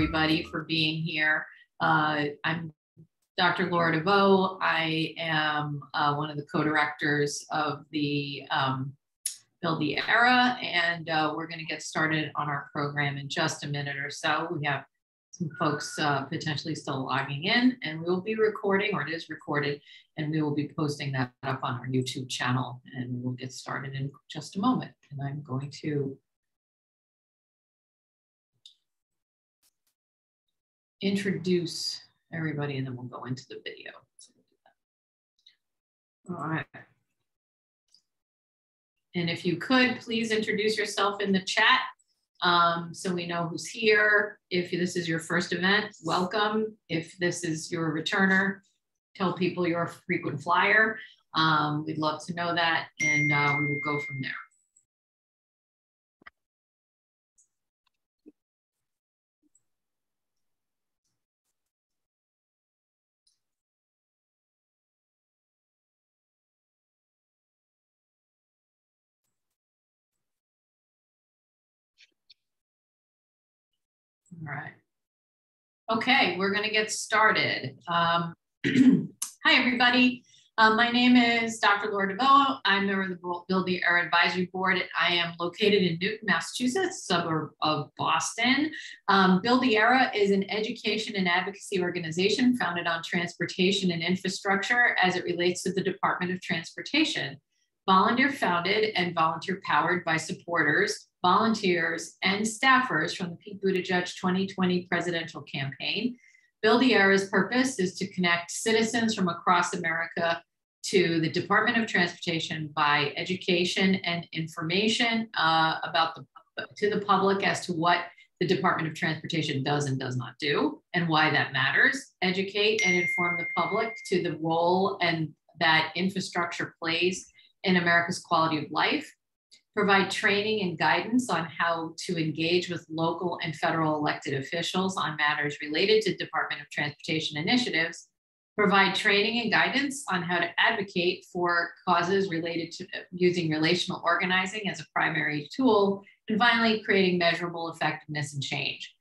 everybody for being here. I'm Dr. Laura DeVoe. I am one of the co-directors of the Build the Era, and we're going to get started on our program in just a minute or so. We have some folks potentially still logging in, and we will be recording, or it is recorded, and we will be posting that up on our YouTube channel, and we'll get started in just a moment. And I'm going to introduce everybody, and then we'll go into the video. So we'll do that. All right. And if you could, please introduce yourself in the chat so we know who's here. If this is your first event, welcome. If this is your returner, tell people you're a frequent flyer. We'd love to know that, and we will go from there. All right. Okay, we're going to get started. Hi, everybody. My name is Dr. Laura DeVoe. I'm a member of the Build the Era Advisory Board. I am located in Newton, Massachusetts, suburb of Boston. Build the Era is an education and advocacy organization founded on transportation and infrastructure as it relates to the Department of Transportation. Volunteer founded and volunteer powered by supporters, volunteers, and staffers from the Pete Buttigieg 2020 presidential campaign. Build the Era's purpose is to connect citizens from across America to the Department of Transportation by education and information to the public as to what the Department of Transportation does and does not do and why that matters. Educate and inform the public to the role and that infrastructure plays in America's quality of life. Provide training and guidance on how to engage with local and federal elected officials on matters related to Department of Transportation initiatives. Provide training and guidance on how to advocate for causes related to using relational organizing as a primary tool. And finally, creating measurable effectiveness and change.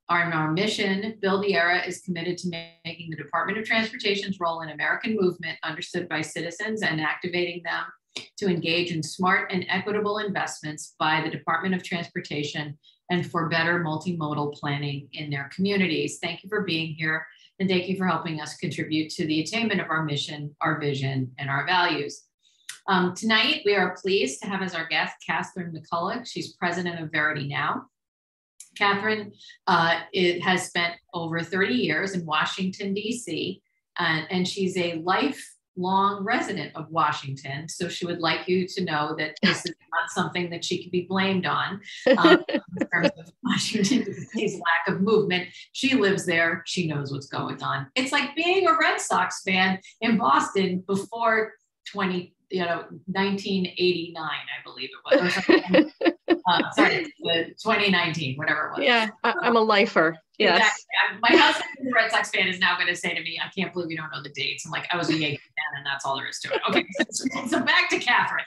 Our mission, Build the Era, is committed to making the Department of Transportation's role in American movement understood by citizens and activating them to engage in smart and equitable investments by the Department of Transportation and for better multimodal planning in their communities. Thank you for being here, and thank you for helping us contribute to the attainment of our mission, our vision, and our values. Tonight, we are pleased to have as our guest, Catherine McCulloch. She's president of VERITY now. Catherine has spent over 30 years in Washington, D.C., and she's a lifelong resident of Washington. So she would like you to know that this is not something that she can be blamed on in terms of Washington, D.C.'s lack of movement. She lives there. She knows what's going on. It's like being a Red Sox fan in Boston before 1989, I believe it was. Sorry, 2019, whatever it was. Yeah, I'm a lifer. Yes. Exactly. My husband, who's a Red Sox fan, is now going to say to me, I can't believe you don't know the dates. I'm like, I was a Yankee fan, and that's all there is to it. Okay, so back to Catherine.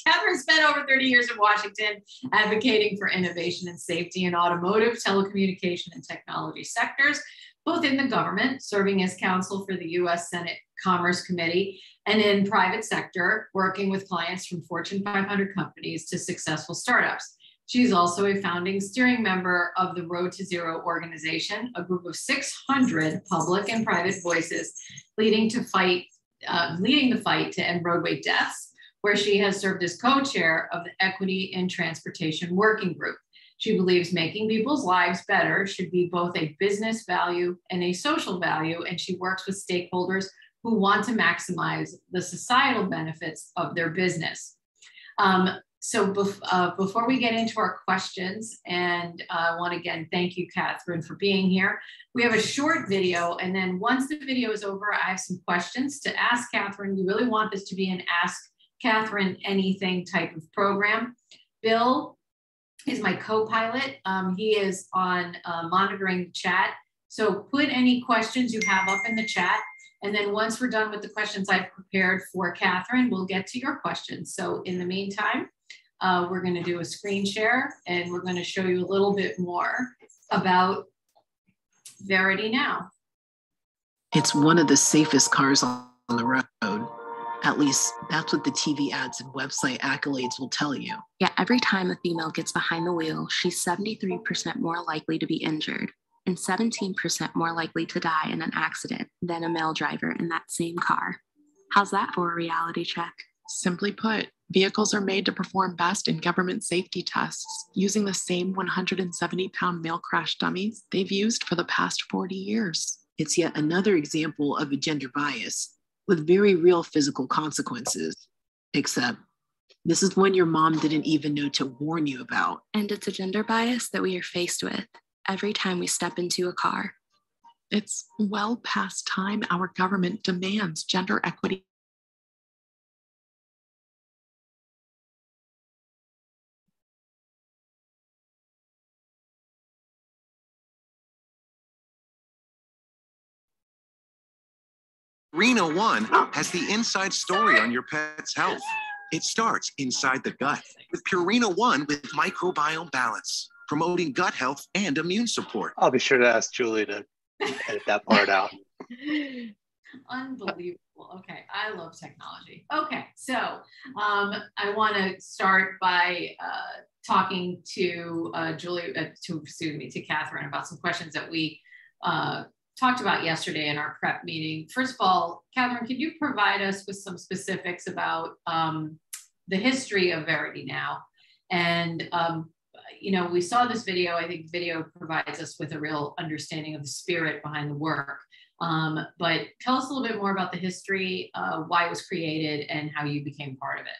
Catherine spent over 30 years in Washington advocating for innovation and safety in automotive, telecommunication, and technology sectors, both in the government, serving as counsel for the U.S. Senate Commerce Committee, and in private sector, working with clients from Fortune 500 companies to successful startups. She's also a founding steering member of the Road to Zero organization, a group of 600 public and private voices leading the fight to end roadway deaths, where she has served as co-chair of the Equity in Transportation Working Group. She believes making people's lives better should be both a business value and a social value, and she works with stakeholders who want to maximize the societal benefits of their business. So before we get into our questions, and I want to again thank you, Catherine, for being here. We have a short video, and then once the video is over, I have some questions to ask Catherine. We really want this to be an Ask Catherine Anything type of program. Bill is my co-pilot. He is on monitoring the chat. So put any questions you have up in the chat. And then once we're done with the questions I've prepared for Catherine, we'll get to your questions. So in the meantime, we're going to do a screen share, and we're going to show you a little bit more about Verity now. It's one of the safest cars on the road. At least that's what the TV ads and website accolades will tell you. Yet every time a female gets behind the wheel, she's 73% more likely to be injured and 17% more likely to die in an accident than a male driver in that same car. How's that for a reality check? Simply put, vehicles are made to perform best in government safety tests using the same 170-pound male crash dummies they've used for the past 40 years. It's yet another example of a gender bias with very real physical consequences, except this is one your mom didn't even know to warn you about. And it's a gender bias that we are faced with every time we step into a car. It's well past time our government demands gender equity. Purina One has the inside story on your pet's health. It starts inside the gut with Purina One with microbiome balance, promoting gut health and immune support. I'll be sure to ask Julie to edit that part out. Unbelievable. Okay, I love technology. Okay, so I want to start by talking to to Catherine about some questions that we talked about yesterday in our prep meeting. First of all, Catherine, could you provide us with some specifics about the history of Verity now? And, you know, we saw this video. I think video provides us with a real understanding of the spirit behind the work. But tell us a little bit more about the history, why it was created, and how you became part of it.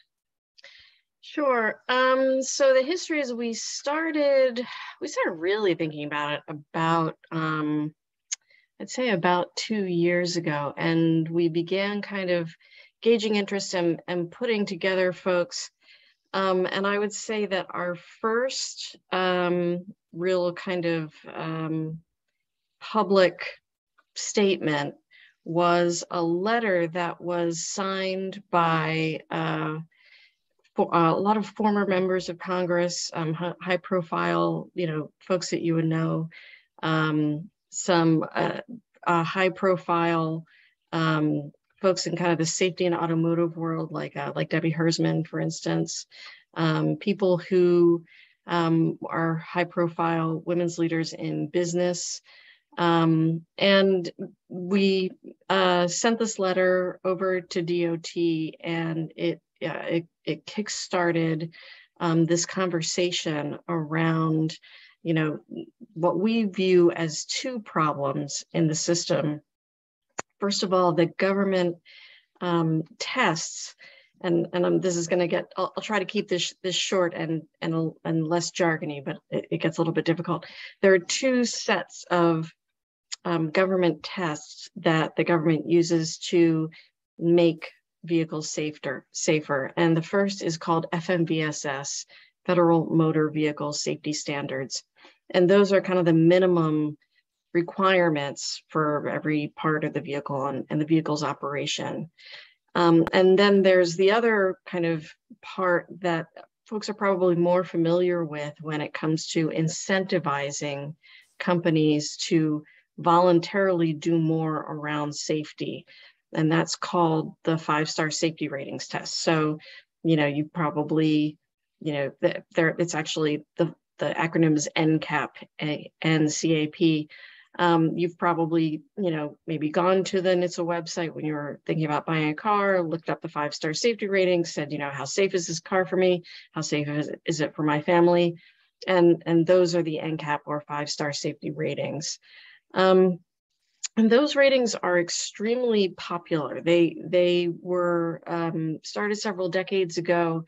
Sure. So the history is we started really thinking about it about, I'd say about 2 years ago. And we began kind of gauging interest and putting together folks. And I would say that our first real kind of public statement was a letter that was signed by a lot of former members of Congress, high profile, you know, folks that you would know, some high profile folks in kind of the safety and automotive world, like Debbie Hersman, for instance, people who are high profile women's leaders in business. And we sent this letter over to DOT, and it kickstarted this conversation around, you know, what we view as two problems in the system. First of all, the government tests, and this is going to get, I'll try to keep this short and less jargony, but it gets a little bit difficult. There are two sets of government tests that the government uses to make vehicles safer. And the first is called FMVSS, Federal Motor Vehicle Safety Standards. And those are kind of the minimum requirements for every part of the vehicle and the vehicle's operation. And then there's the other kind of part that folks are probably more familiar with when it comes to incentivizing companies to voluntarily do more around safety. And that's called the 5-star safety ratings test. So, you know, you probably, you know, it's actually the acronym is NCAP, NCAP. You've probably, you know, maybe gone to the NHTSA website when you were thinking about buying a car, looked up the 5-star safety ratings, said, you know, how safe is this car for me? How safe is it for my family? And those are the NCAP or 5-star safety ratings. And those ratings are extremely popular. They were started several decades ago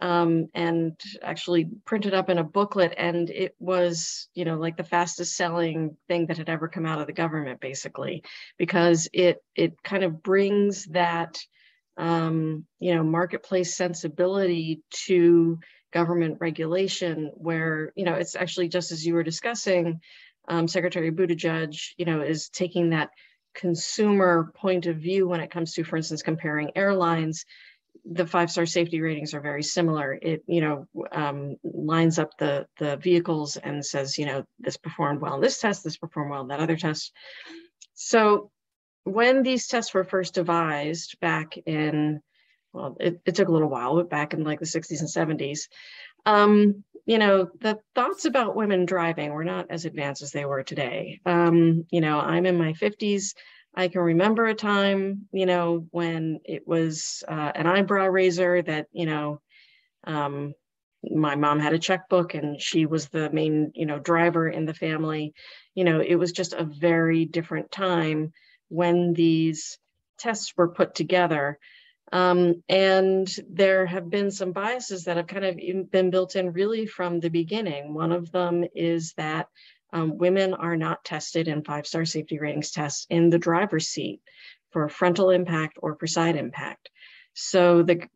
and actually printed up in a booklet, and it was, you know, like the fastest selling thing that had ever come out of the government, basically, because it kind of brings that you know, marketplace sensibility to government regulation, where, you know, it's actually just as you were discussing, Secretary Buttigieg, you know, is taking that consumer point of view when it comes to, for instance, comparing airlines. the 5-star safety ratings are very similar. It, lines up the vehicles and says, this performed well in this test, this performed well in that other test. So when these tests were first devised back in, well, it took a little while, but back in like the 60s and 70s, the thoughts about women driving were not as advanced as they were today. I'm in my 50s. I can remember a time, when it was an eyebrow raiser that, my mom had a checkbook and she was the main, driver in the family. It was just a very different time when these tests were put together. And there have been some biases that have kind of been built in really from the beginning. One of them is that women are not tested in 5-star safety ratings tests in the driver's seat for frontal impact or for side impact. So the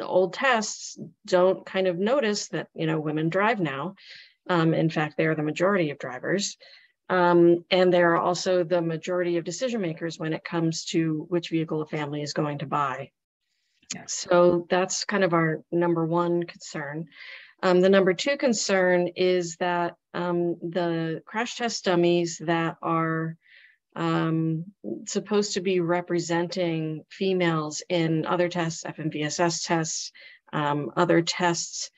old tests don't kind of notice that, women drive now. In fact, they are the majority of drivers. And they're also the majority of decision makers when it comes to which vehicle a family is going to buy. Yeah. So that's kind of our number one concern. The number two concern is that the crash test dummies that are supposed to be representing females in other tests, FMVSS tests, other tests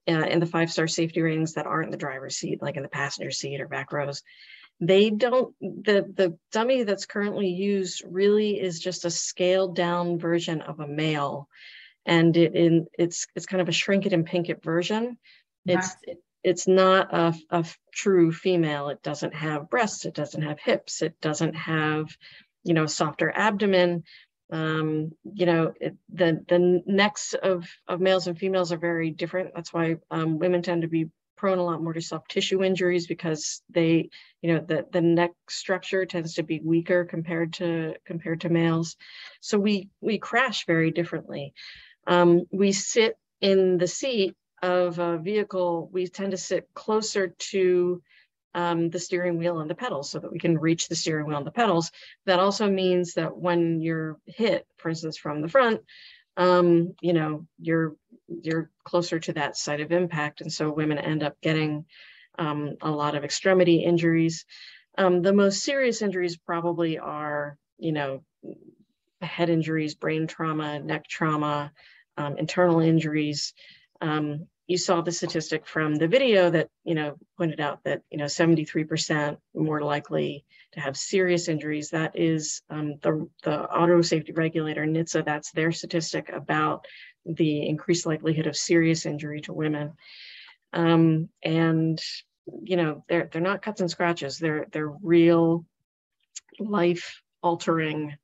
in the 5-star safety ratings that aren't in the driver's seat, like in the passenger seat or back rows, they don't, the dummy that's currently used really is just a scaled down version of a male. And it's kind of a shrink it and pink it version. It's not a true female. It doesn't have breasts. It doesn't have hips. It doesn't have, softer abdomen. The necks of males and females are very different. That's why women tend to be prone a lot more to soft tissue injuries, because they, the neck structure tends to be weaker compared to males. So we crash very differently. We sit in the seat of a vehicle, we tend to sit closer to the steering wheel and the pedals so that we can reach the steering wheel and the pedals. That also means that when you're hit, for instance, from the front, you're closer to that site of impact. And so women end up getting a lot of extremity injuries. The most serious injuries probably are, head injuries, brain trauma, neck trauma, internal injuries. You saw the statistic from the video that, pointed out that, 73% more likely to have serious injuries. That is the auto safety regulator, NHTSA, that's their statistic about the increased likelihood of serious injury to women. And, they're not cuts and scratches. They're real life altering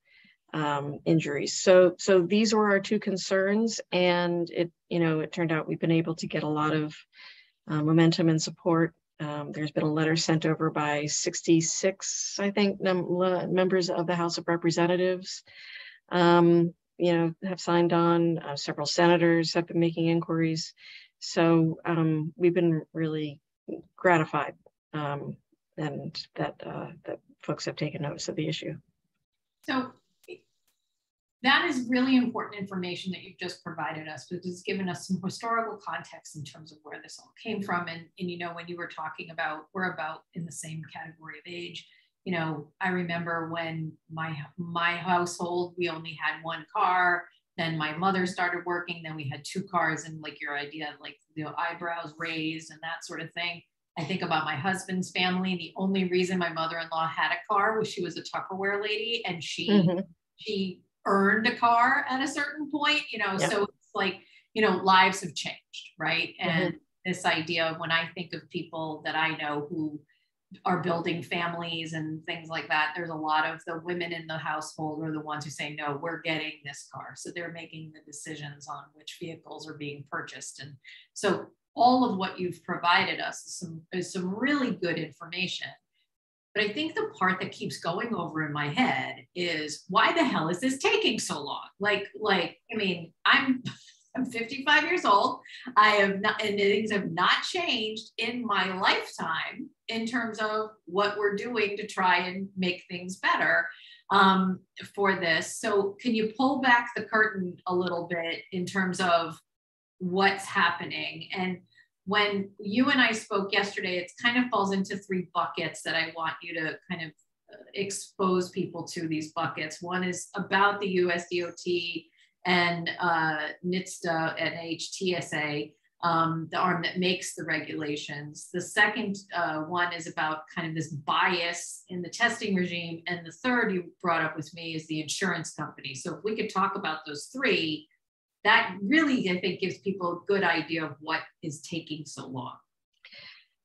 injuries. So these were our two concerns, and it turned out we've been able to get a lot of momentum and support. There's been a letter sent over by 66, I think, members of the House of Representatives, have signed on. Several senators have been making inquiries. So we've been really gratified, and that folks have taken notice of the issue. So that is really important information that you've just provided us, because it's given us some historical context in terms of where this all came from. And when you were talking about, we're about in the same category of age. I remember when my household, we only had one car. Then my mother started working. Then we had two cars, and like your idea, like eyebrows raised and that sort of thing. I think about my husband's family. The only reason my mother-in-law had a car was she was a Tupperware lady, and she earned a car at a certain point, so it's like, lives have changed, right? And this idea of, when I think of people that I know who are building families and things like that, there's a lot of the women in the household are the ones who say, no, we're getting this car. So they're making the decisions on which vehicles are being purchased. And so all of what you've provided us is some really good information. But I think the part that keeps going over in my head is, why the hell is this taking so long? I'm 55 years old. I have not, and things have not changed in my lifetime in terms of what we're doing to try and make things better. for this. So can you pull back the curtain a little bit in terms of what's happening? And when you and I spoke yesterday, it kind of falls into three buckets that I want you to kind of expose people to these buckets. One is about the USDOT and NHTSA, and HTSA, the arm that makes the regulations. The second one is about kind of this bias in the testing regime. And the third you brought up with me is the insurance company. So if we could talk about those three, that really, I think, gives people a good idea of what is taking so long.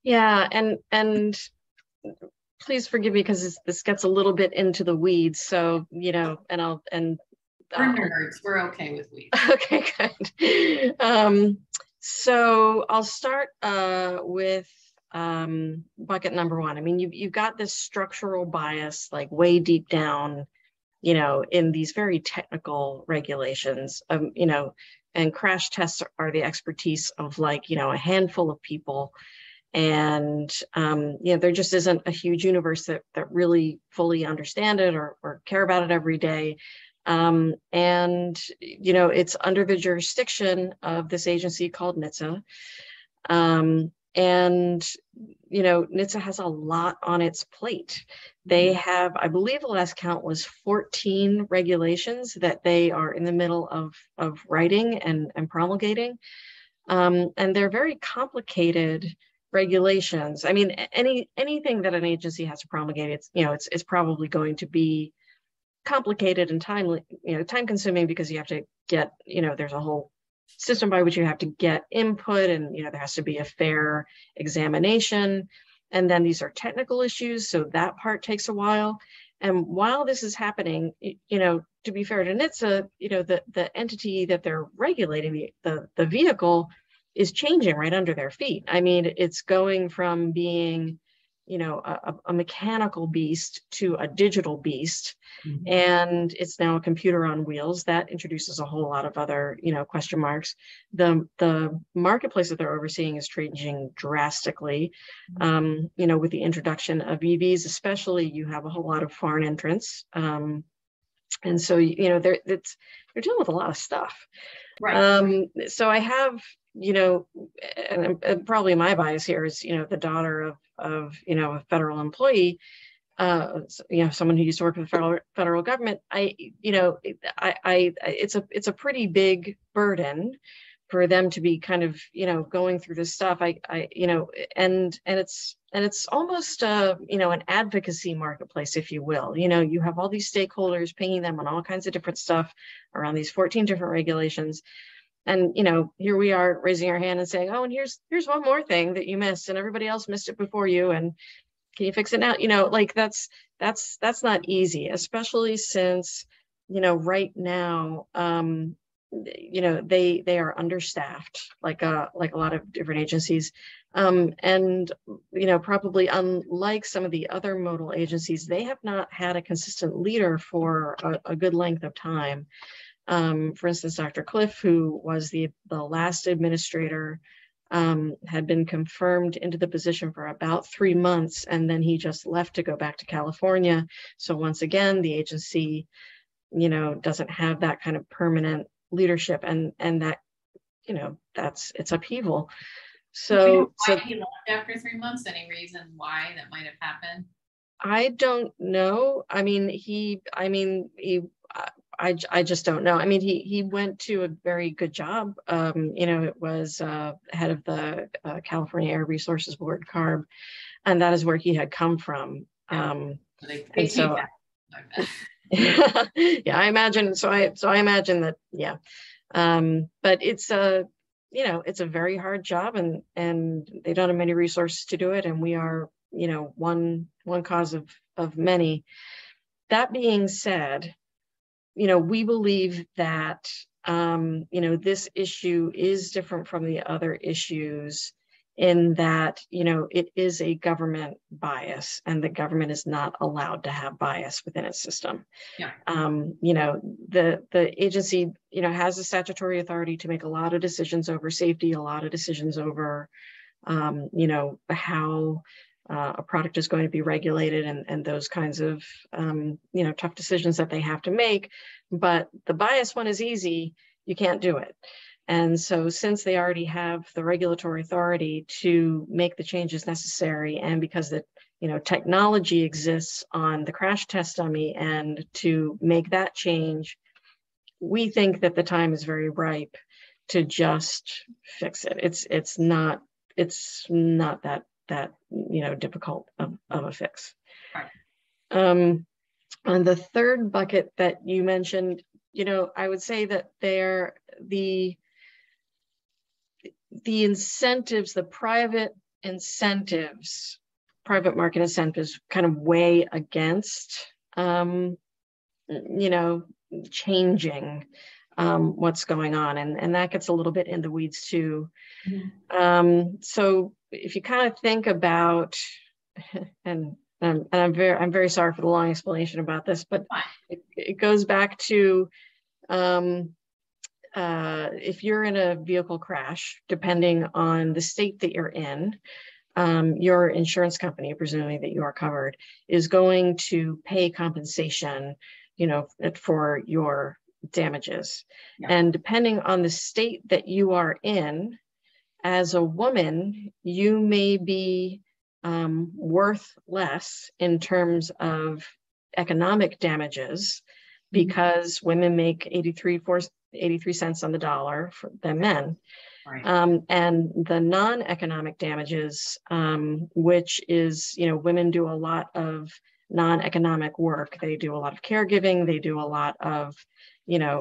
Yeah, and please forgive me because this gets a little bit into the weeds. So, you know, we're nerds, we're okay with weeds. Okay, good. So I'll start with bucket number one. I mean, you've got this structural bias, like way deep down, you know, in these very technical regulations, you know, and crash tests are the expertise of, like, you know, a handful of people. And, you know, there just isn't a huge universe that really fully understand it or care about it every day. And, you know, it's under the jurisdiction of this agency called NHTSA. And, you know, NHTSA has a lot on its plate. They have, I believe the last count was 14 regulations that they are in the middle of writing and promulgating. And they're very complicated regulations. I mean, anything that an agency has to promulgate, it's, you know, it's probably going to be complicated and time consuming, because you have to get, you know, there's a whole system by which you have to get input, and, you know, there has to be a fair examination. And then these are technical issues, so that part takes a while. And while this is happening, you know, to be fair to NHTSA, you know, the entity that they're regulating, the vehicle, is changing right under their feet. I mean, it's going from being, you know, a mechanical beast to a digital beast. Mm-hmm. And it's now a computer on wheels. That introduces a whole lot of other, you know, question marks. The marketplace that they're overseeing is changing drastically. Mm-hmm. You know, with the introduction of EVs, especially, you have a whole lot of foreign entrants. And so, you know, they're dealing with a lot of stuff. Right. So I have, you know, and probably my bias here is, you know, the daughter of you know, a federal employee, you know, someone who used to work for the federal government. It's a pretty big burden for them to be kind of, you know, going through this stuff. You know, and it's almost you know, an advocacy marketplace, if you will. You know, you have all these stakeholders pinging them on all kinds of different stuff around these 14 different regulations. And, you know, here we are raising our hand and saying, oh, and here's one more thing that you missed, and everybody else missed it before you, and can you fix it now? You know, like that's not easy, especially since, you know, right now, you know, they are understaffed, like a lot of different agencies. And, you know, probably unlike some of the other modal agencies, they have not had a consistent leader for a good length of time. For instance, Dr. Cliff, who was the last administrator, had been confirmed into the position for about 3 months, and then he just left to go back to California. So once again, the agency, you know, doesn't have that kind of permanent leadership, and that, you know, it's upheaval. So why he left after 3 months? Any reason why that might have happened? I don't know. I just don't know. I mean, he went to a very good job. You know, it was head of the California Air Resources Board, CARB, and that is where he had come from. And so, yeah, I imagine. So I imagine that, yeah. But it's you know, it's a very hard job, and they don't have many resources to do it, and we are, you know, one cause of many. That being said, you know, we believe that, you know, this issue is different from the other issues in that, you know, it is a government bias, and the government is not allowed to have bias within its system. Yeah. You know, the agency, you know, has a statutory authority to make a lot of decisions over safety, a lot of decisions over, you know, how a product is going to be regulated and those kinds of, tough decisions that they have to make. But the bias one is easy, you can't do it. And so since they already have the regulatory authority to make the changes necessary, and because the technology exists on the crash test dummy and to make that change, we think that the time is very ripe to just fix it. It's not that difficult of a fix. Right. On the third bucket that you mentioned, I would say that the incentives, the private market incentives kind of weigh against, changing what's going on. And that gets a little bit in the weeds too. Mm-hmm. So if you kind of think about, and I'm very sorry for the long explanation about this, but it goes back to, if you're in a vehicle crash, depending on the state that you're in, your insurance company, presuming that you are covered, is going to pay compensation, for your damages. Yeah. And depending on the state that you are in, as a woman, you may be worth less in terms of economic damages, because women make 83 cents on the dollar than men. Right. And the non-economic damages, which is, women do a lot of non-economic work. They do a lot of caregiving. They do a lot of,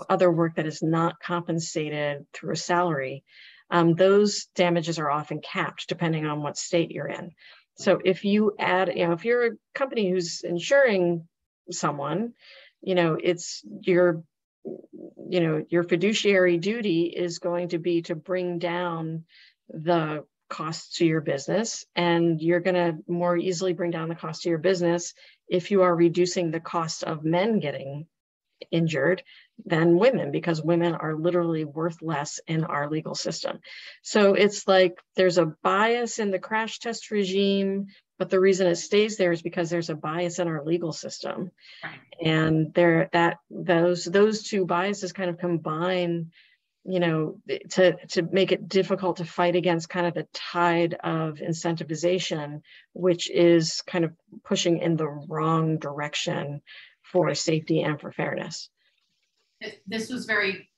other work that is not compensated through a salary. Those damages are often capped depending on what state you're in. So if you add, if you're a company who's insuring someone, it's your fiduciary duty is going to be to bring down the costs to your business, and you're going to more easily bring down the cost to your business if you are reducing the cost of men getting injured than women, because women are literally worth less in our legal system. So it's like there's a bias in the crash test regime, but the reason it stays there is because there's a bias in our legal system. Right. And those two biases kind of combine, to make it difficult to fight against kind of the tide of incentivization, which is kind of pushing in the wrong direction for safety and for fairness. This was very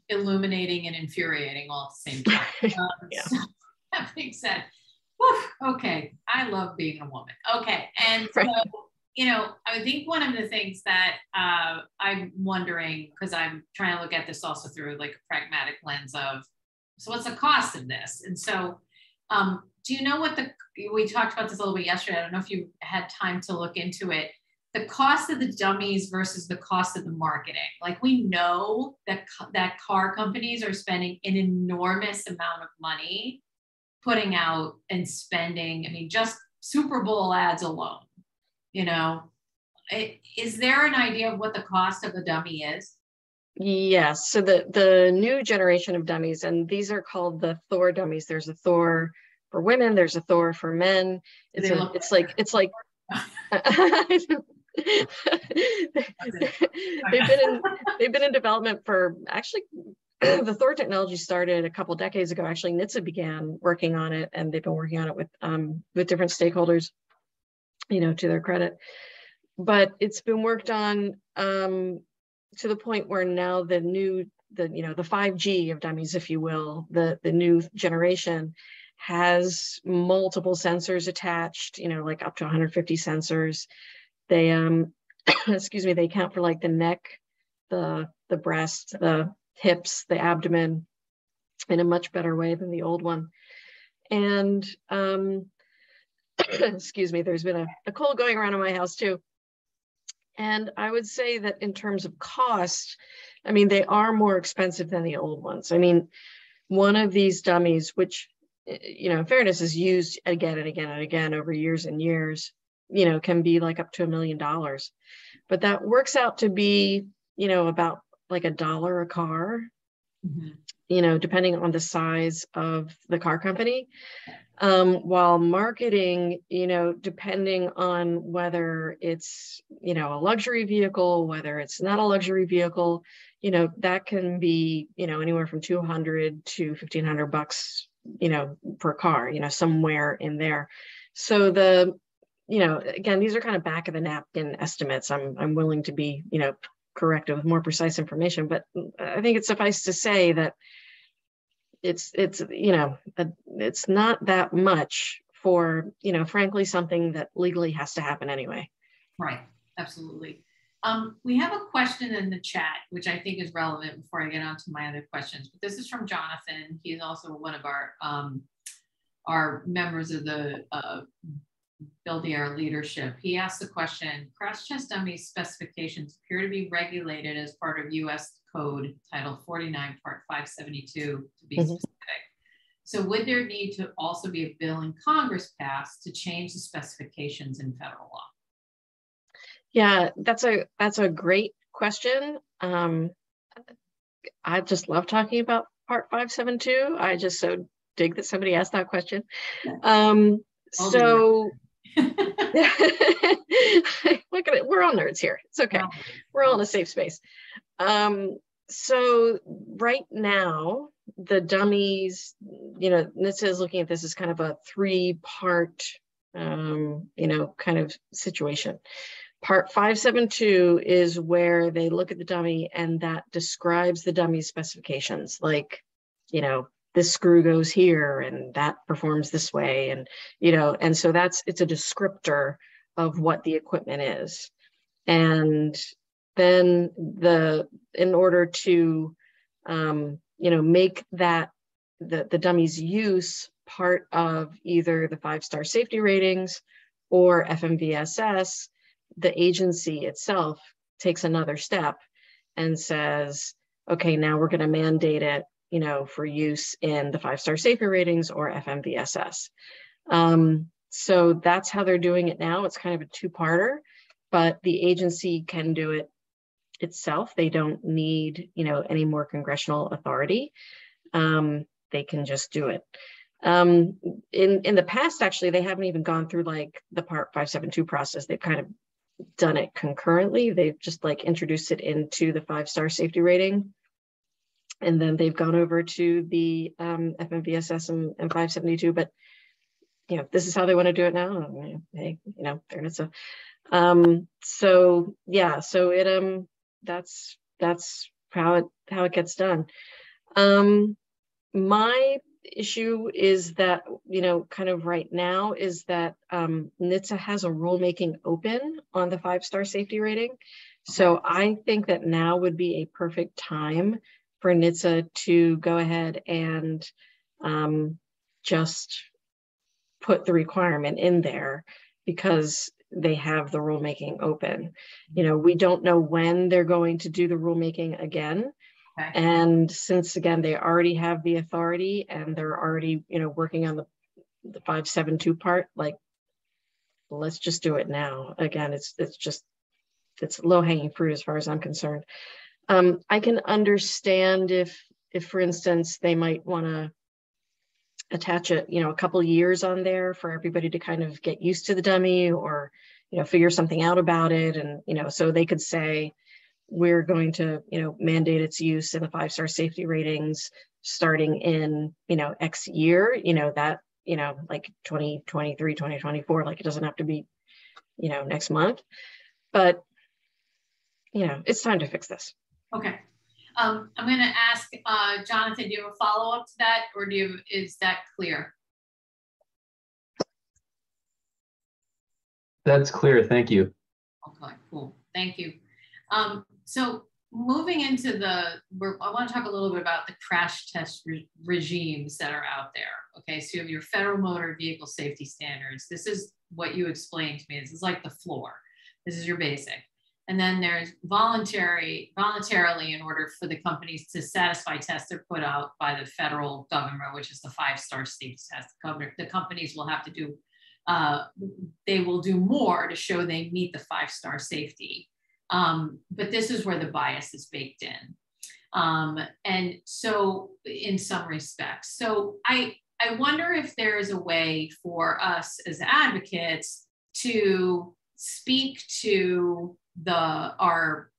illuminating and infuriating all at the same time. Yeah. So that being said, okay, I love being a woman. Okay, and so, I think one of the things that I'm wondering, because I'm trying to look at this also through like a pragmatic lens of, so what's the cost of this? And so, do you know we talked about this a little bit yesterday. I don't know if you had time to look into it. The cost of the dummies versus the cost of the marketing. Like, we know that car companies are spending an enormous amount of money putting out and spending, just Super Bowl ads alone, is there an idea of what the cost of a dummy is? Yes, so the new generation of dummies, and these are called the Thor dummies. There's a Thor for women, there's a Thor for men. It's like they've been in development for, actually, the Thor technology started a couple decades ago. Actually, NHTSA began working on it, and they've been working on it with different stakeholders, to their credit. But it's been worked on to the point where now the 5G of dummies, if you will, the new generation has multiple sensors attached, like up to 150 sensors. They they count for like the neck, the breast, the hips, the abdomen in a much better way than the old one. And there's been a cold going around in my house too. And I would say that in terms of cost, they are more expensive than the old ones. One of these dummies, which, in fairness, is used again and again and again over years and years, can be like up to $1 million. But that works out to be, about like $1 a car. you know, depending on the size of the car company. While marketing, you know, depending on whether it's, you know, a luxury vehicle, whether it's not a luxury vehicle, you know, that can be, you know, anywhere from $200 to $1,500, you know, per car, you know, somewhere in there. So the, you know, again, these are kind of back of the napkin estimates. I'm willing to be, you know, corrected with more precise information, but I think it's suffice to say that it's you know, it's not that much for, you know, frankly, something that legally has to happen anyway. Right, absolutely. We have a question in the chat, which I think is relevant before I get on to my other questions, but this is from Jonathan. He's also one of our members of the Build the Air leadership. He asked the question, crash test dummy specifications appear to be regulated as part of US Code Title 49, Part 572 to be specific. So would there need to also be a bill in Congress passed to change the specifications in federal law? Yeah, that's a great question. I just love talking about Part 572. I just so dig that somebody asked that question. So look at it, we're all nerds here. It's okay. We're all in a safe space. So right now, the dummies, you know, NHTSA is looking at this as kind of a three-part, you know, kind of situation. Part 572 is where they look at the dummy and that describes the dummy's specifications, like, you know, this screw goes here and that performs this way. And, you know, and so it's a descriptor of what the equipment is. And then in order to, you know, make that, the dummy's use part of either the 5-star safety ratings or FMVSS, the agency itself takes another step and says, okay, now we're going to mandate it, you know, for use in the 5-star safety ratings or FMVSS. So that's how they're doing it now. It's kind of a two-parter, but the agency can do it itself. They don't need, you know, any more congressional authority. They can just do it. In the past, actually, they haven't even gone through like the Part 572 process. They've kind of done it concurrently. They've just like introduced it into the 5-star safety rating. And then they've gone over to the FMVSS and 572, but, you know, this is how they want to do it now. Hey, you know, they're not so. So yeah, so it that's how it gets done. My issue is that, you know, kind of right now is that NHTSA has a rulemaking open on the 5-star safety rating. So I think that now would be a perfect time for NHTSA to go ahead and just put the requirement in there because they have the rulemaking open. You know, we don't know when they're going to do the rulemaking again. Okay. And since again, they already have the authority and they're already, you know, working on the 572 part, like, let's just do it now. Again, it's low hanging fruit as far as I'm concerned. I can understand if for instance, they might want to attach it, you know, a couple years on there for everybody to kind of get used to the dummy or, you know, figure something out about it. And, you know, so they could say, we're going to, you know, mandate its use in the 5-star safety ratings starting in, you know, X year, you know, that, you know, like 2023, 2024, like it doesn't have to be, you know, next month, but, you know, it's time to fix this. Okay. I'm going to ask Jonathan, do you have a follow-up to that, or is that clear? That's clear. Thank you. Okay, cool. Thank you. So moving into I want to talk a little bit about the crash test regimes that are out there. Okay, so you have your federal motor vehicle safety standards. This is what you explained to me. This is like the floor. This is your basic. And then there's voluntarily in order for the companies to satisfy tests they're put out by the federal government, which is the 5-star safety test. The companies will have to do, they will do more to show they meet the 5-star safety. But this is where the bias is baked in. And so in some respects, so I wonder if there is a way for us as advocates to speak to our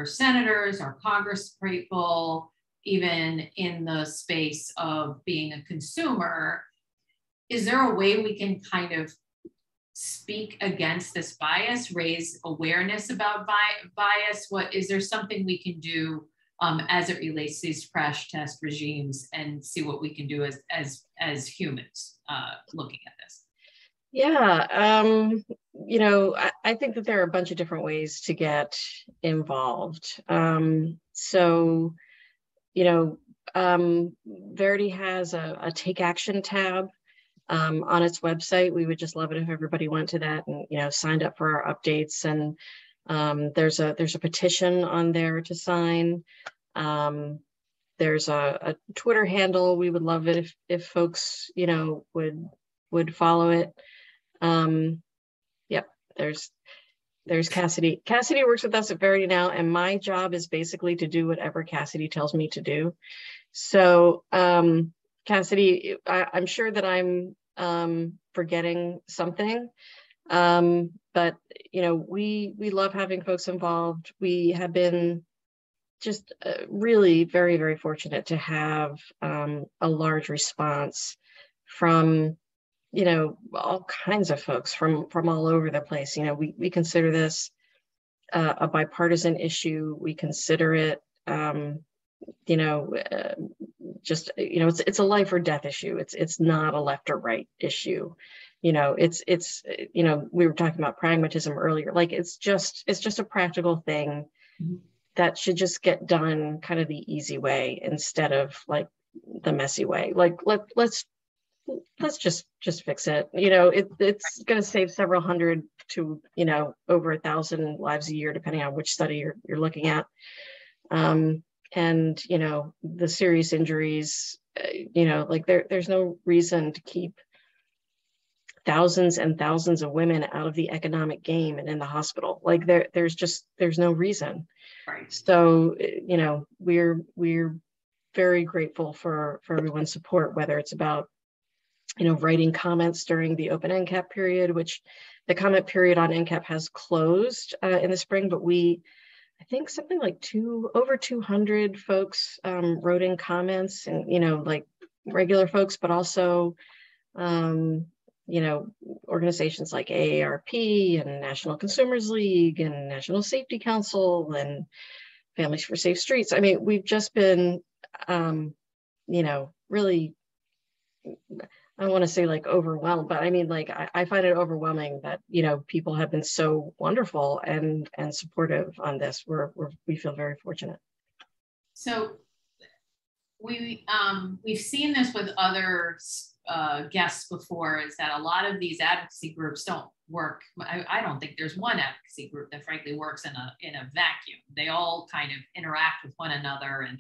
senators, our Congress people, even in the space of being a consumer. Is there a way we can kind of speak against this bias, raise awareness about bias? Is there something we can do as it relates to these crash test regimes, and see what we can do as humans looking at this? Yeah, I think that there are a bunch of different ways to get involved. Verity has a take action tab on its website. We would just love it if everybody went to that and signed up for our updates. And there's a petition on there to sign. There's a Twitter handle. We would love it if folks would follow it. Yep. There's Cassidy. Cassidy works with us at Verity now, and my job is basically to do whatever Cassidy tells me to do. So Cassidy, I'm sure that I'm forgetting something, but we love having folks involved. We have been just really very, very fortunate to have a large response from all kinds of folks from all over the place. We consider this a bipartisan issue. We consider it it's a life or death issue. It's not a left or right issue. We were talking about pragmatism earlier. Like it's just a practical thing that should just get done kind of the easy way instead of like the messy way. Like let's just fix it. It's going to save several hundred to over 1,000 lives a year, depending on which study you're looking at. And the serious injuries, there's no reason to keep thousands and thousands of women out of the economic game and in the hospital. Like there's no reason. Right. So we're very grateful for everyone's support, whether it's about writing comments during the open NCAP period, which the comment period on NCAP has closed in the spring, but I think something like over 200 folks wrote in comments, and like regular folks, but also organizations like AARP and National Consumers League and National Safety Council and Families for Safe Streets. I mean, we've just been really, I don't want to say like overwhelmed, but I mean, like, I find it overwhelming that, people have been so wonderful and supportive on this. We feel very fortunate. So we've seen this with other guests before, is that a lot of these advocacy groups don't work. I don't think there's one advocacy group that frankly works in a vacuum. They all kind of interact with one another, and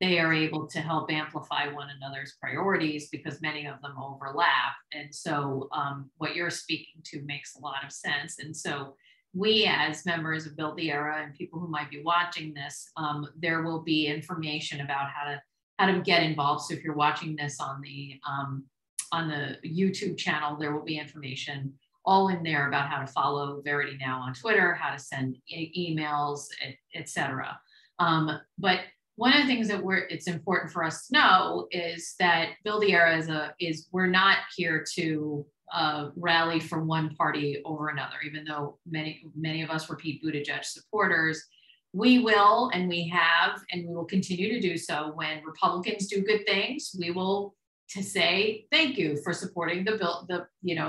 they are able to help amplify one another's priorities because many of them overlap. And so what you're speaking to makes a lot of sense. And so we, as members of Build the Era and people who might be watching this, there will be information about how to get involved. So if you're watching this on the YouTube channel, there will be information all in there about how to follow Verity now on Twitter, how to send emails, etc. But one of the things that it's important for us to know is that Build the Era we're not here to rally for one party over another, even though many of us were Pete Buttigieg supporters. We will, and we have, and we will continue to do so. When Republicans do good things, we will say thank you for supporting the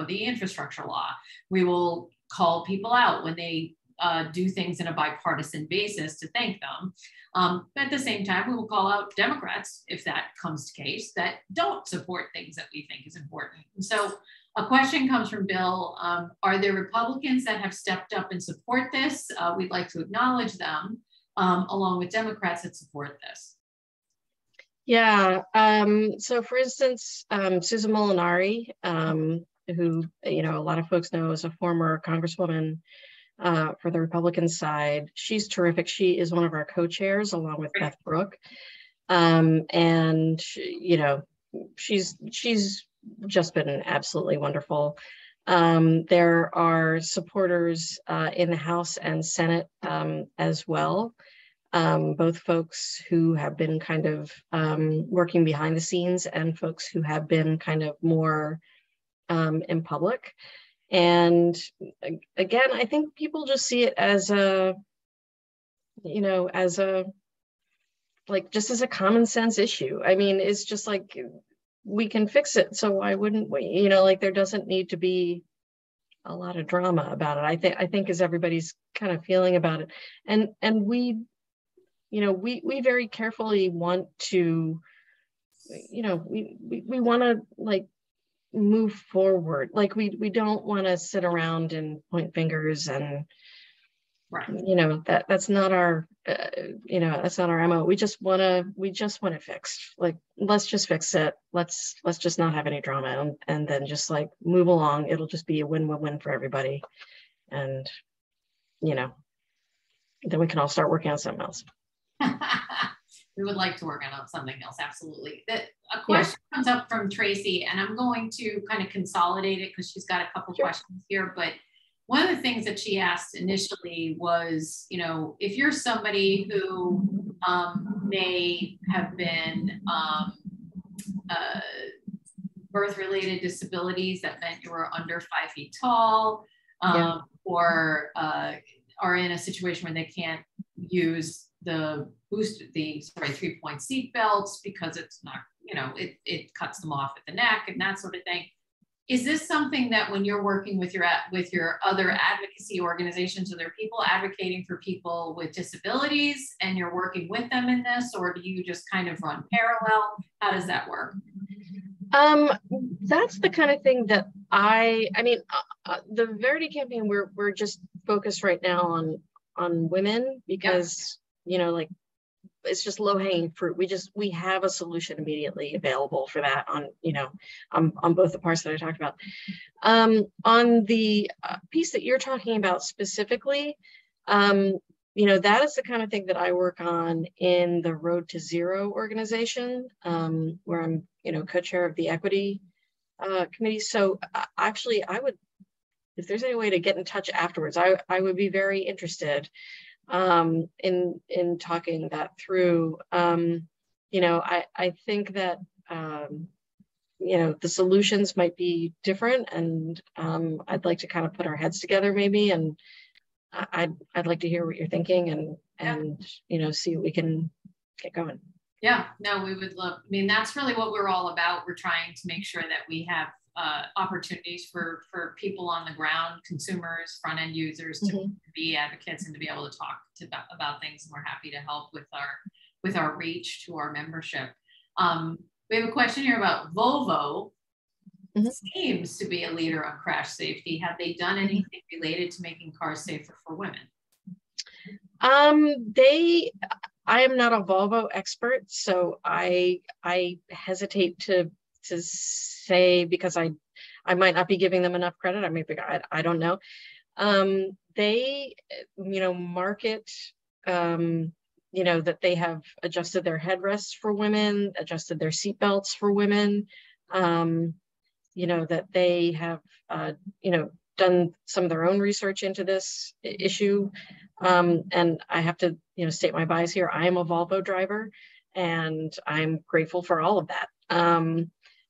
infrastructure law. We will call people out when they do things in a bipartisan basis to thank them. But at the same time, we will call out Democrats, if that comes to case, that don't support things that we think is important. And so a question comes from Bill. Are there Republicans that have stepped up and support this? We'd like to acknowledge them, along with Democrats that support this. Yeah, so for instance, Susan Molinari, who a lot of folks know as a former Congresswoman, for the Republican side. She's terrific. She is one of our co-chairs along with Beth Brooke. And you know, she's just been absolutely wonderful. There are supporters in the House and Senate as well. Both folks who have been kind of working behind the scenes and folks who have been kind of more in public. And again, I think people just see it as a, you know, as a, like, just as a common sense issue. I mean, it's just like, we can fix it, so why wouldn't we? You know, like, there doesn't need to be a lot of drama about it. I think as everybody's kind of feeling about it. And we, you know, we very carefully want to, you know, we want to, like, move forward. Like, we don't want to sit around and point fingers and, right, you know, that's not our you know, that's not our MO. We just want it fixed. Like, let's just fix it. Let's just not have any drama, and then just, like, move along. It'll just be a win-win-win for everybody. And, you know, then we can all start working on something else. We would like to work on something else, absolutely. A question comes up from Tracy, and I'm going to kind of consolidate it because she's got a couple questions here. But one of the things that she asked initially was, you know, if you're somebody who may have been birth-related disabilities that meant you were under 5 feet tall, or are in a situation where they can't use the 3-point seat belts because it's not, you know, it cuts them off at the neck and that sort of thing. Is this something that when you're working with your other advocacy organizations, are there people advocating for people with disabilities and you're working with them in this, or do you just kind of run parallel? How does that work? That's the kind of thing that I mean, the Verity campaign, we're just focused right now on women because, you know, like, it's just low hanging fruit. We have a solution immediately available for that on, you know, on both the parts that I talked about. On the piece that you're talking about specifically, you know, that is the kind of thing that I work on in the Road to Zero organization, where I'm, you know, co-chair of the equity committee. So actually, I would, if there's any way to get in touch afterwards, I would be very interested in talking that through. You know, I think that, you know, the solutions might be different, and I'd like to kind of put our heads together maybe, and I'd like to hear what you're thinking and you know, see what we can get going. Yeah, no, we would love, I mean, that's really what we're all about. We're trying to make sure that we have opportunities for people on the ground, consumers, front end users, to be advocates and to be able to talk about things. And we're happy to help with our reach to our membership. We have a question here about Volvo. Seems to be a leader on crash safety. Have they done anything related to making cars safer for women? I am not a Volvo expert, so I hesitate to say, because I might not be giving them enough credit. I mean, I don't know. They, you know, market, you know, that they have adjusted their headrests for women, adjusted their seatbelts for women, you know, that they have, you know, done some of their own research into this issue. And I have to, you know, state my bias here. I am a Volvo driver, and I'm grateful for all of that.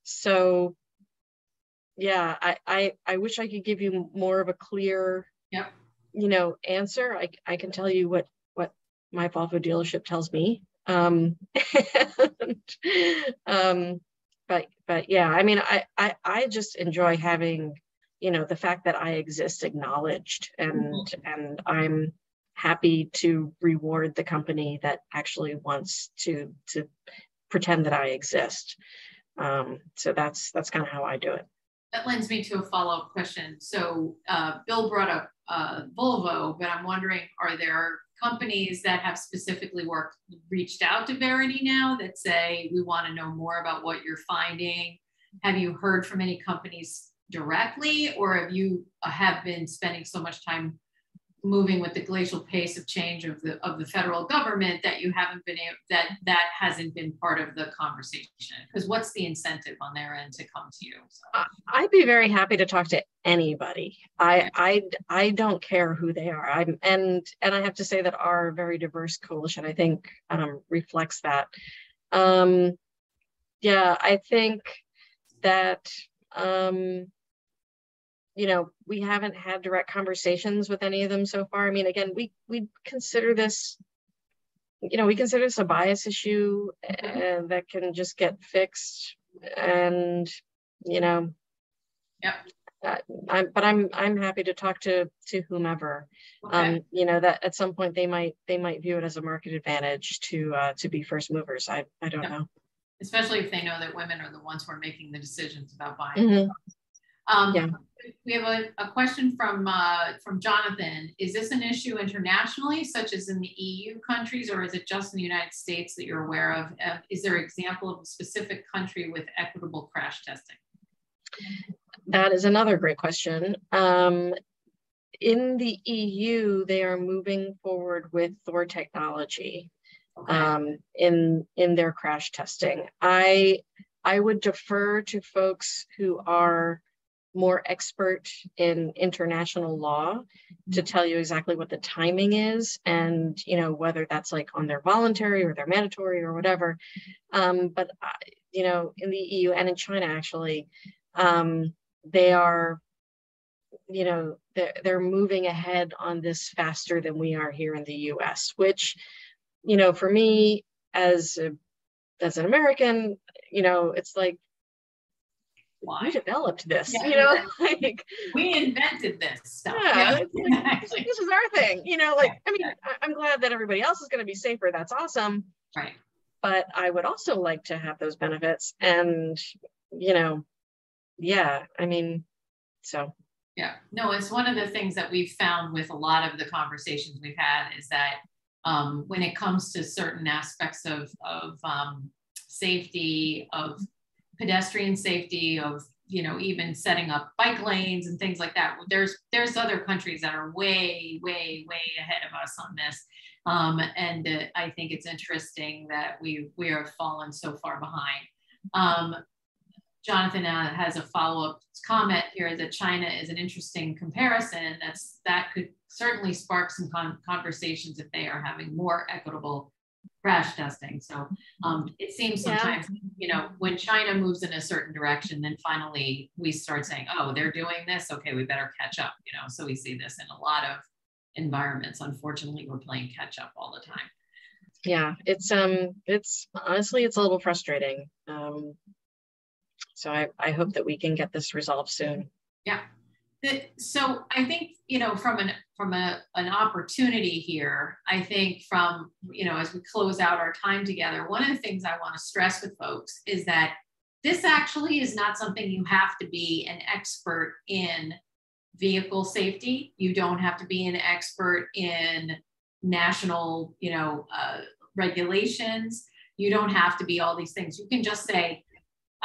So yeah, I wish I could give you more of a clear, you know, answer. I can tell you what my Volvo dealership tells me. But yeah, I mean, I just enjoy having, you know, the fact that I exist acknowledged, and I'm happy to reward the company that actually wants to pretend that I exist. So that's kind of how I do it. That lends me to a follow-up question. So Bill brought up Volvo, but I'm wondering, are there companies that have specifically reached out to Verity now that say, we want to know more about what you're finding? Have you heard from any companies directly, or have you been spending so much time moving with the glacial pace of change of the federal government, that you haven't been able, that hasn't been part of the conversation? Because what's the incentive on their end to come to you? So. I'd be very happy to talk to anybody. I don't care who they are. And I have to say that our very diverse coalition, I think, reflects that. Yeah, I think that you know, we haven't had direct conversations with any of them so far. I mean, again, we consider this, you know, we consider this a bias issue that can just get fixed. And, you know, yeah. I'm happy to talk to whomever. Okay. You know, that at some point they might view it as a market advantage to be first movers. I don't know. Especially if they know that women are the ones who are making the decisions about buying. Mm-hmm. Yeah. We have a question from Jonathan. Is this an issue internationally, such as in the EU countries, or is it just in the United States that you're aware of? Is there an example of a specific country with equitable crash testing? That is another great question. In the EU, they are moving forward with Thor technology. Okay. In their crash testing. I would defer to folks who are more expert in international law to tell you exactly what the timing is, and you know, whether that's like on their voluntary or their mandatory or whatever. But you know, in the EU and in China, actually, they are, you know, they're moving ahead on this faster than we are here in the US, which, you know, for me as an American, you know, it's like, why? We developed this, yeah, you know, like we invented this stuff. Yeah, yeah. Like, this is our thing, you know, like, I mean, I'm glad that everybody else is going to be safer. That's awesome. Right. But I would also like to have those benefits. And, you know, yeah, I mean, so. Yeah, no, it's one of the things that we've found with a lot of the conversations we've had is that when it comes to certain aspects of safety, of pedestrian safety, of, you know, even setting up bike lanes and things like that, there's other countries that are way ahead of us on this. And I think it's interesting that we are fallen so far behind. Jonathan has a follow-up comment here that China is an interesting comparison. That could certainly spark some conversations if they are having more equitable crash testing. So it seems sometimes, you know, when China moves in a certain direction, then finally we start saying, oh, they're doing this. Okay, we better catch up, you know. So we see this in a lot of environments. Unfortunately, we're playing catch up all the time. Yeah, it's honestly, it's a little frustrating. So I hope that we can get this resolved soon. Yeah. So I think, you know, from an opportunity here, I think from, you know, as we close out our time together, one of the things I want to stress with folks is that this actually is not something you have to be an expert in vehicle safety. You don't have to be an expert in national, you know, regulations. You don't have to be all these things. You can just say,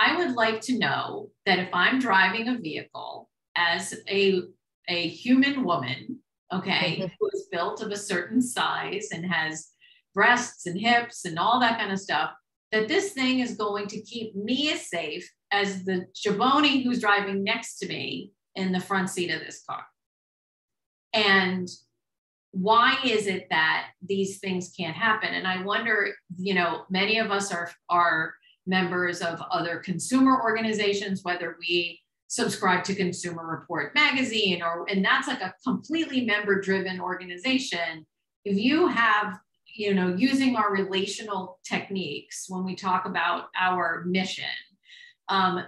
I would like to know that if I'm driving a vehicle as a human woman, okay, who is built of a certain size and has breasts and hips and all that kind of stuff, that this thing is going to keep me as safe as the jaboni who's driving next to me in the front seat of this car. And why is it that these things can't happen? And I wonder, you know, many of us are members of other consumer organizations, whether we subscribe to Consumer Report magazine, and that's like a completely member-driven organization. If you have, you know, using our relational techniques when we talk about our mission,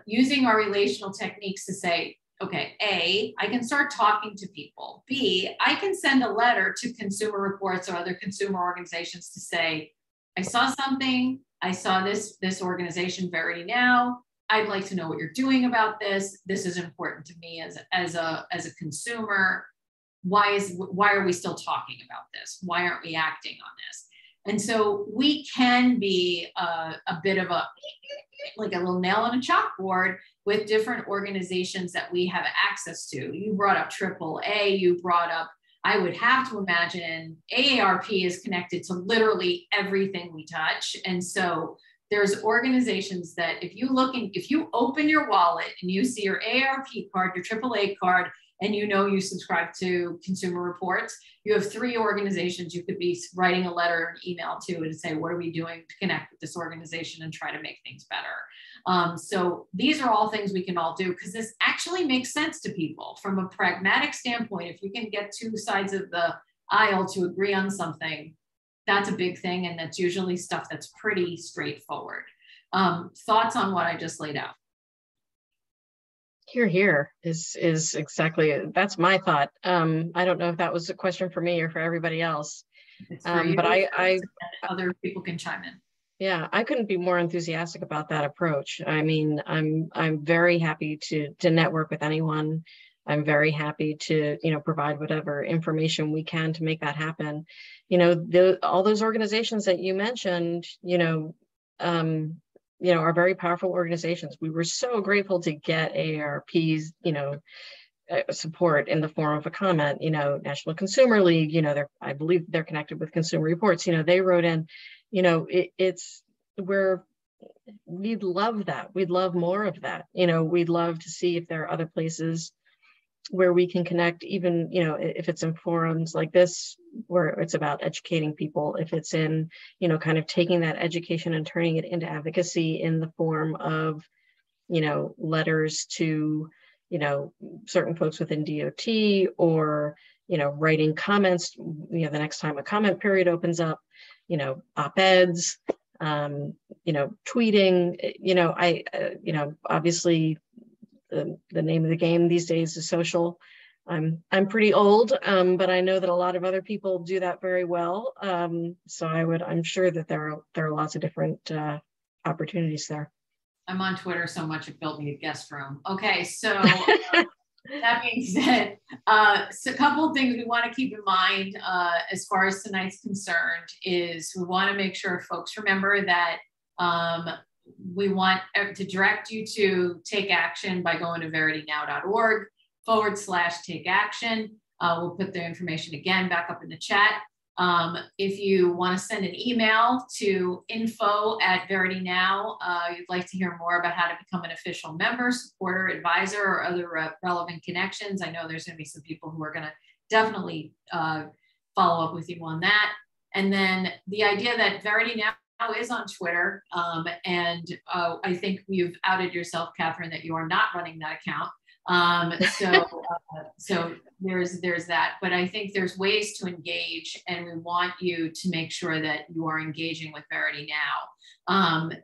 using our relational techniques to say, okay, A, I can start talking to people. B, I can send a letter to Consumer Reports or other consumer organizations to say, I saw something, I saw this organization, Verity Now. I'd like to know what you're doing about this. This is important to me as a consumer. Why are we still talking about this? Why aren't we acting on this? And so we can be a bit of like a little nail on a chalkboard with different organizations that we have access to. You brought up AAA, you brought up I would have to imagine AARP is connected to literally everything we touch. And so there's organizations that if you open your wallet and you see your AARP card, your AAA card, and you know you subscribe to Consumer Reports, you have 3 organizations you could be writing a letter or an email to and say, what are we doing to connect with this organization and try to make things better? So these are all things we can all do because this actually makes sense to people from a pragmatic standpoint. If you can get 2 sides of the aisle to agree on something, that's a big thing. And that's usually stuff that's pretty straightforward. Thoughts on what I just laid out? Here is exactly, that's my thought. I don't know if that was a question for me or for everybody else. It's for you, but I other people can chime in. Yeah, I couldn't be more enthusiastic about that approach. I mean, I'm very happy to network with anyone. I'm very happy to, provide whatever information we can to make that happen. All those organizations that you mentioned, are very powerful organizations. We were so grateful to get AARP's, support in the form of a comment. National Consumer League, I believe they're connected with Consumer Reports. They wrote in, we'd love that. We'd love more of that. We'd love to see if there are other places where we can connect, even, if it's in forums like this, where it's about educating people, if it's in, kind of taking that education and turning it into advocacy in the form of, letters to, certain folks within DOT, or, writing comments, the next time a comment period opens up, op-eds, tweeting, obviously, the name of the game these days is social. I'm pretty old, but I know that a lot of other people do that very well. So I'm sure that there are lots of different opportunities there. I'm on Twitter so much it built me a guest room. Okay, so that being said, so a couple of things we want to keep in mind as far as tonight's concerned is we want to make sure folks remember that we want to direct you to take action by going to veritynow.org/take action. We'll put the information again back up in the chat. If you want to send an email to info@VerityNow, you'd like to hear more about how to become an official member, supporter, advisor, or other relevant connections. I know there's going to be some people who are going to definitely follow up with you on that. And then the idea that Verity Now is on Twitter, and I think you've outed yourself, Catherine, that you are not running that account. So there's that, but I think there's ways to engage, and we want you to make sure that you are engaging with Verity Now.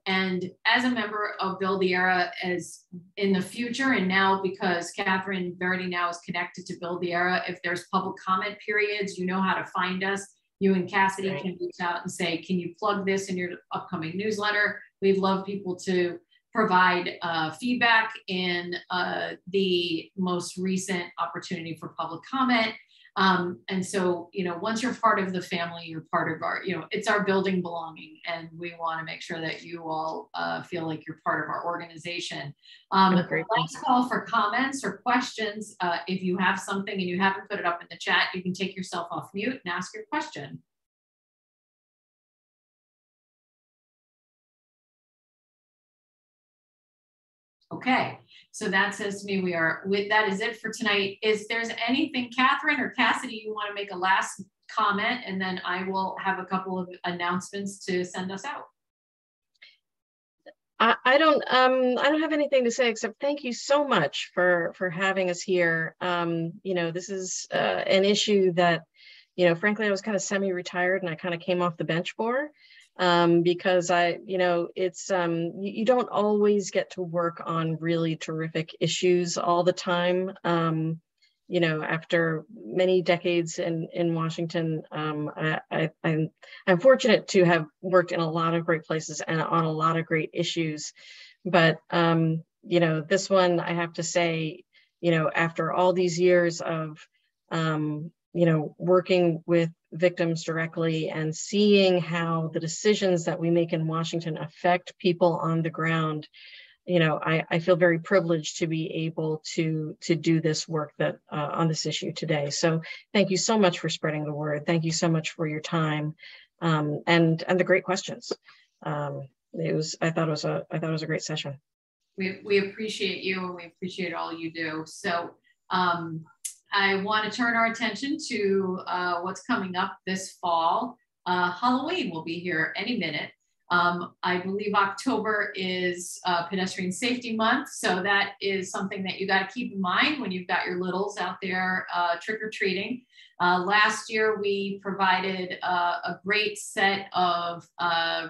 And as a member of Build the Era, as in the future, and now because Catherine, Verity Now is connected to Build the Era, if there's public comment periods, you know how to find us. You and Cassidy can reach out and say, can you plug this in your upcoming newsletter? We'd love people to provide feedback in the most recent opportunity for public comment. And so, once you're part of the family, you're part of our, it's our building belonging, and we want to make sure that you all feel like you're part of our organization. Last call for comments or questions. If you have something and you haven't put it up in the chat, you can take yourself off mute and ask your question. Okay, so that says to me that is it for tonight. Is there's anything, Catherine or Cassidy, you want to make a last comment, and then I will have a couple of announcements to send us out. I don't have anything to say except thank you so much for having us here. This is an issue that, frankly, I was kind of semi-retired and I kind of came off the bench for. Because it's you don't always get to work on really terrific issues all the time. After many decades in Washington, I'm fortunate to have worked in a lot of great places and on a lot of great issues. But this one, I have to say, after all these years of working with victims directly and seeing how the decisions that we make in Washington affect people on the ground, I feel very privileged to be able to do this work that on this issue today. So thank you so much for spreading the word. Thank you so much for your time and the great questions. I thought it was a great session. We appreciate you, and we appreciate all you do. So I want to turn our attention to what's coming up this fall. Halloween will be here any minute. I believe October is Pedestrian Safety Month. So that is something that you got to keep in mind when you've got your littles out there trick-or-treating. Last year, we provided a great set of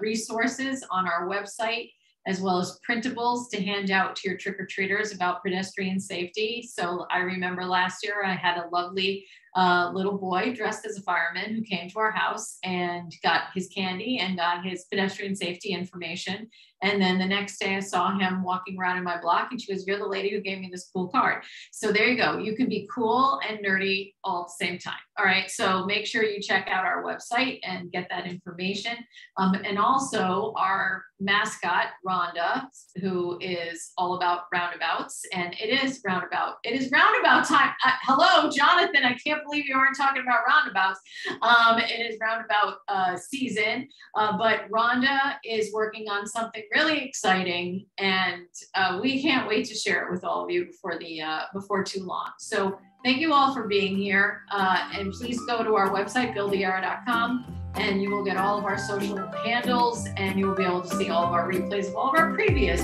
resources on our website, as well as printables to hand out to your trick-or-treaters about pedestrian safety. So I remember last year I had a lovely little boy dressed as a fireman who came to our house and got his candy and got his pedestrian safety information. And then the next day I saw him walking around in my block and she goes, "You're the lady who gave me this cool card." So there you go. You can be cool and nerdy all at the same time. All right. So make sure you check out our website and get that information. And also our mascot, Rhonda, who is all about roundabouts. And it is roundabout time. Hello, Jonathan. I can't believe you aren't talking about roundabouts. It is roundabout season, but Rhonda is working on something really exciting, and we can't wait to share it with all of you before too long. So thank you all for being here, and please go to our website, buildtheera.com, and you will get all of our social handles, and you will be able to see all of our replays of all of our previous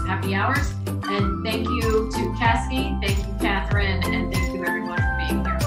happy hours. And thank you to Cassidy, thank you, Catherine, and thank you everyone for being here.